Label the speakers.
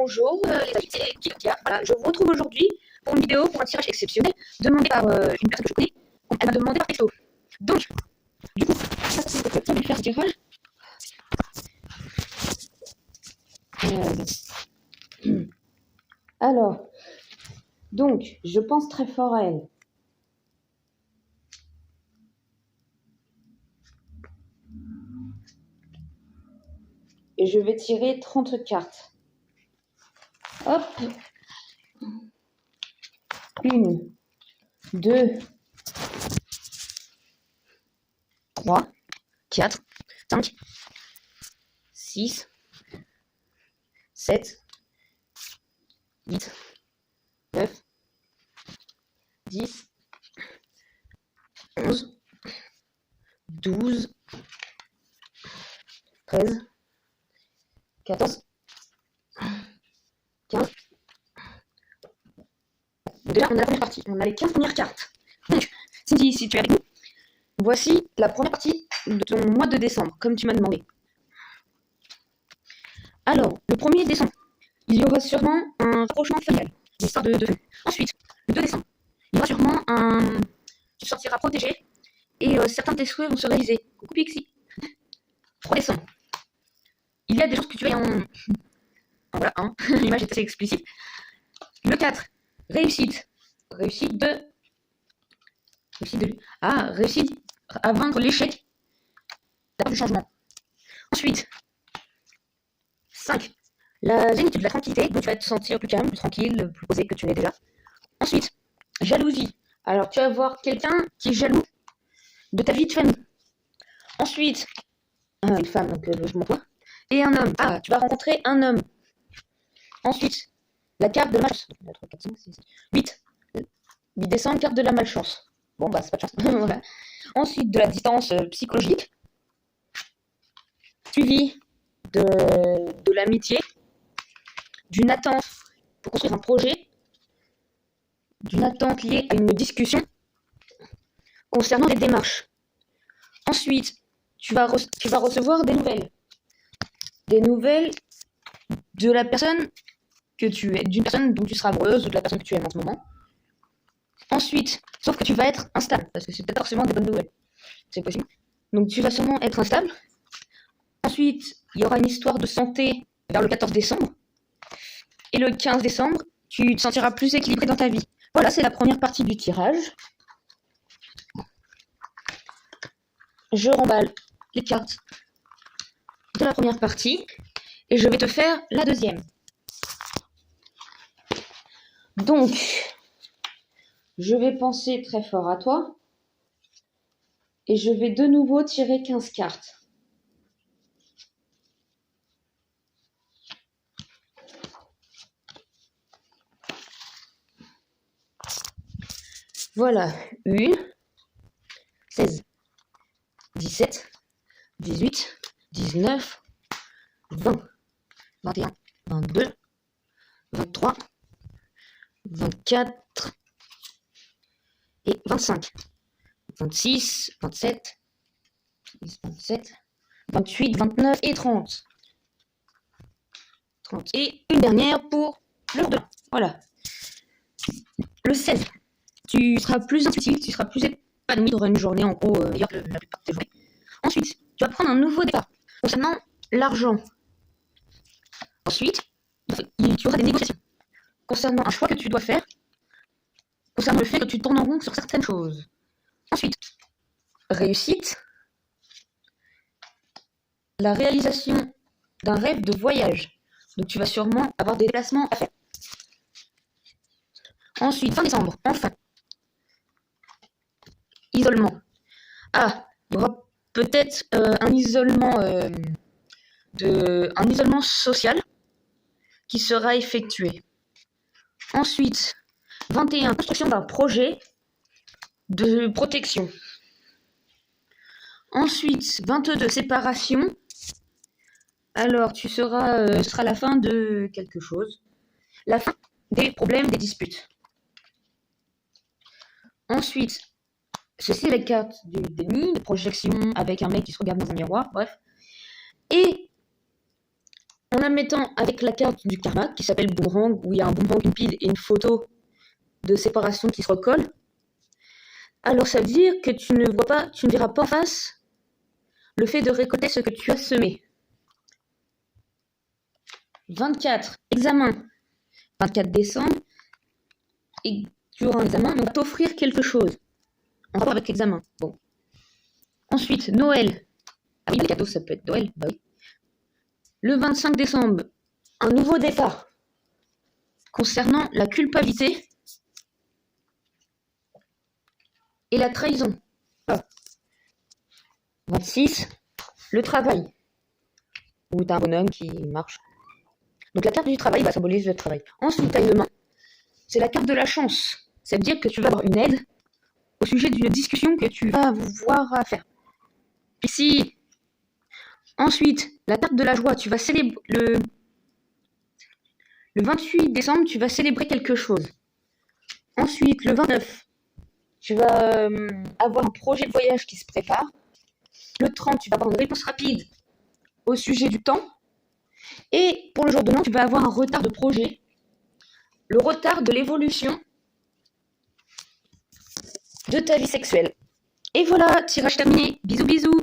Speaker 1: Bonjour les amis, c'est Kia. Voilà, je vous retrouve aujourd'hui pour une vidéo pour un tirage exceptionnel demandé par une personne que je connais. Elle m'a demandé par texto. Donc, du coup, on va faire ce tirage. Alors, donc, je pense très fort à elle. Et je vais tirer 30 cartes. Hop. 1, 2, 3, 4, 5, 6, 7, 8, 9, 10, 11, 12, 13, 14, 15. Déjà, on a la première partie. On a les 15 premières cartes. Donc, Cindy, si tu es avec nous, voici la première partie de ton mois de décembre, comme tu m'as demandé. Alors, le 1er décembre, il y aura sûrement un rapprochement familial, une histoire de famille. Ensuite, le 2 décembre, il y aura sûrement un... Tu sortiras protégé et certains de tes souhaits vont se réaliser. Coucou Pixie. 3 décembre, il y a des choses que tu vas en... Voilà, hein, l'image est assez explicite. Le 4, réussite. Réussite de... réussite à vaincre l'échec. La peur du changement. Ensuite, 5, la zénitude, la tranquillité, donc tu vas te sentir plus calme, plus tranquille, plus posé que tu l'es déjà. Ensuite, jalousie. Alors tu vas voir quelqu'un qui est jaloux de ta vie de famille. Ensuite, une femme, donc logement-toi. Et un homme. Ah, tu vas rencontrer un homme. Ensuite, la carte de la malchance. 8 décembre, carte de la malchance. Bon, bah, c'est pas de chance. Voilà. Ensuite, de la distance psychologique. Suivi de l'amitié. D'une attente pour construire un projet. D'une attente liée à une discussion concernant les démarches. Ensuite, tu vas recevoir des nouvelles. Des nouvelles de la personne que tu es, d'une personne dont tu seras amoureuse ou de la personne que tu aimes en ce moment. Ensuite, sauf que tu vas être instable, parce que c'est peut-être forcément des bonnes nouvelles. C'est possible. Donc tu vas sûrement être instable. Ensuite, il y aura une histoire de santé vers le 14 décembre. Et le 15 décembre, tu te sentiras plus équilibré dans ta vie. Voilà, c'est la première partie du tirage. Je remballe les cartes de la première partie et je vais te faire la deuxième. Donc, je vais penser très fort à toi et je vais de nouveau tirer 15 cartes. Voilà, 1, 16, 17, 18, 19, 20, 21, 22, 23, 24 et 25, 26, 27, 27, 28, 29 et 30. 30 et une dernière pour le jour de l'an. Voilà. Le 16, tu seras plus intuitif, tu seras plus épanoui, tu auras une journée en gros meilleure que la plupart de tes journées. Ensuite, tu vas prendre un nouveau départ concernant l'argent. Ensuite, tu auras des négociations concernant un choix que tu dois faire, concernant le fait que tu tournes en rond sur certaines choses. Ensuite, réussite, la réalisation d'un rêve de voyage. Donc tu vas sûrement avoir des déplacements à faire. Ensuite, fin décembre, enfin, isolement. Ah, il y aura peut-être un isolement social qui sera effectué. Ensuite, 21, construction d'un projet de protection. Ensuite, 22, séparation. Alors, ce sera la fin de quelque chose. La fin des problèmes, des disputes. Ensuite, ceci est la carte du déni, de projection avec un mec qui se regarde dans un miroir, bref. Et en la mettant avec la carte du karma qui s'appelle boomerang, où il y a un boomerang, une pile et une photo de séparation qui se recolle. Alors ça veut dire que tu ne verras pas en face le fait de récolter ce que tu as semé. 24, examen. 24 décembre, et tu auras un examen, on va t'offrir quelque chose en rapport avec l'examen. Bon. Ensuite, Noël. Ah oui, les cadeaux, ça peut être Noël, bah oui. Le 25 décembre, un nouveau départ concernant la culpabilité et la trahison. Ah. 26, le travail, où tu as un bonhomme qui marche. Donc la carte du travail symbolise le travail. Ensuite, tu as une main. C'est la carte de la chance. Ça veut dire que tu vas avoir une aide au sujet d'une discussion que tu vas avoir à faire. Ici, ensuite, la carte de la joie. Tu vas célébrer le 28 décembre, tu vas célébrer quelque chose. Ensuite, le 29, tu vas avoir un projet de voyage qui se prépare. Le 30, tu vas avoir une réponse rapide au sujet du temps. Et pour le jour de l'an, tu vas avoir un retard de projet. Le retard de l'évolution de ta vie sexuelle. Et voilà, tirage terminé. Bisous, bisous.